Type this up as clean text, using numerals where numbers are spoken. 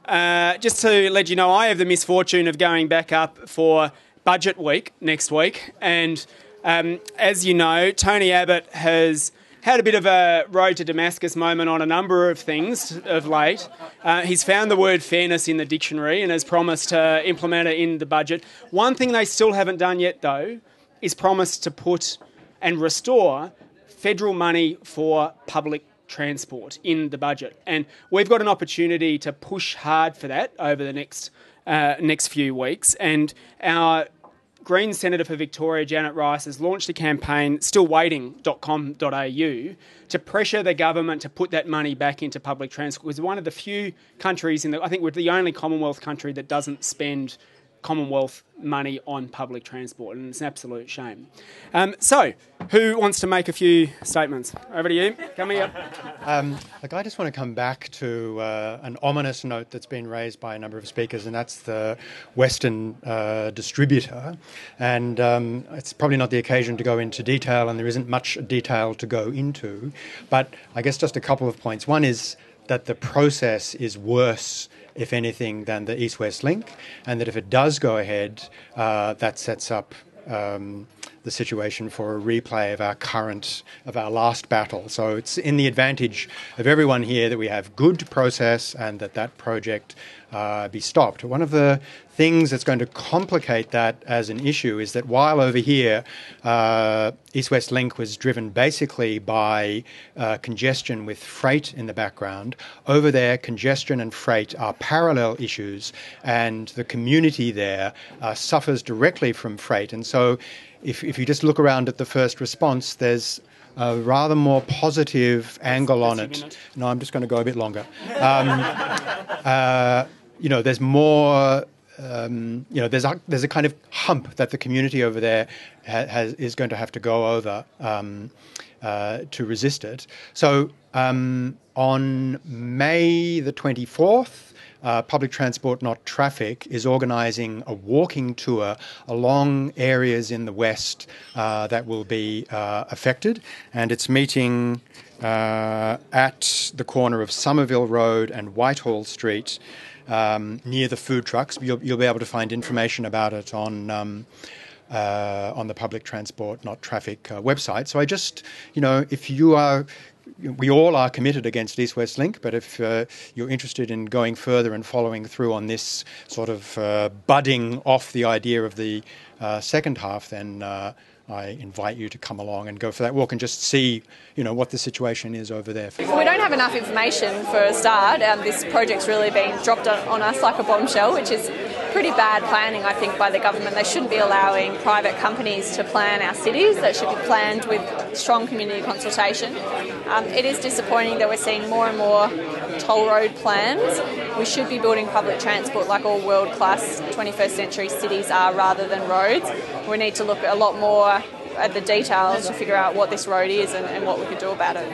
Just to let you know, I have the misfortune of going back up for budget week next week. And as you know, Tony Abbott has had a bit of a road to Damascus moment on a number of things of late. He's found the word fairness in the dictionary and has promised to implement it in the budget. One thing they still haven't done yet, though, is promise to put and restore federal money for public transport in the budget. And we've got an opportunity to push hard for that over the next few weeks. And our Green Senator for Victoria, Janet Rice, has launched a campaign, stillwaiting.com.au, to pressure the government to put that money back into public transport. It's one of the few countries I think we're the only Commonwealth country that doesn't spend Commonwealth money on public transport, and it's an absolute shame. So, who wants to make a few statements? Over to you. Coming up. I just want to come back to an ominous note that's been raised by a number of speakers, and that's the Western Distributor. And it's probably not the occasion to go into detail, and there isn't much detail to go into. But I guess just a couple of points. One is that the process is worse, if anything, than the East-West Link, and that if it does go ahead, that sets up the situation for a replay of our last battle. So it's in the advantage of everyone here that we have good process and that project be stopped. One of the things that's going to complicate that as an issue is that while over here East-West Link was driven basically by congestion with freight in the background, over there congestion and freight are parallel issues, and the community there suffers directly from freight. And so if you just look around at the first response, there's a rather more positive angle on it. No, I'm just going to go a bit longer. There's more. There's a kind of hump that the community over there is going to have to go over to resist it. So on May the 24th, Public Transport Not Traffic is organising a walking tour along areas in the west that will be affected, and it's meeting at the corner of Somerville Road and Whitehall Street, near the food trucks. You'll be able to find information about it on the Public Transport Not Traffic website. So I just, if you are, we all are committed against East-West Link, but if you're interested in going further and following through on this sort of budding off the idea of the second half, then I invite you to come along and go for that walk and just see, what the situation is over there. Well, we don't have enough information for a start. This project's really been dropped on us like a bombshell, which is pretty bad planning, I think, by the government. They shouldn't be allowing private companies to plan our cities. That should be planned with strong community consultation. It is disappointing that we're seeing more and more toll road plans. We should be building public transport like all world-class 21st century cities are, rather than roads. We need to look a lot more at the details to figure out what this road is and what we could do about it.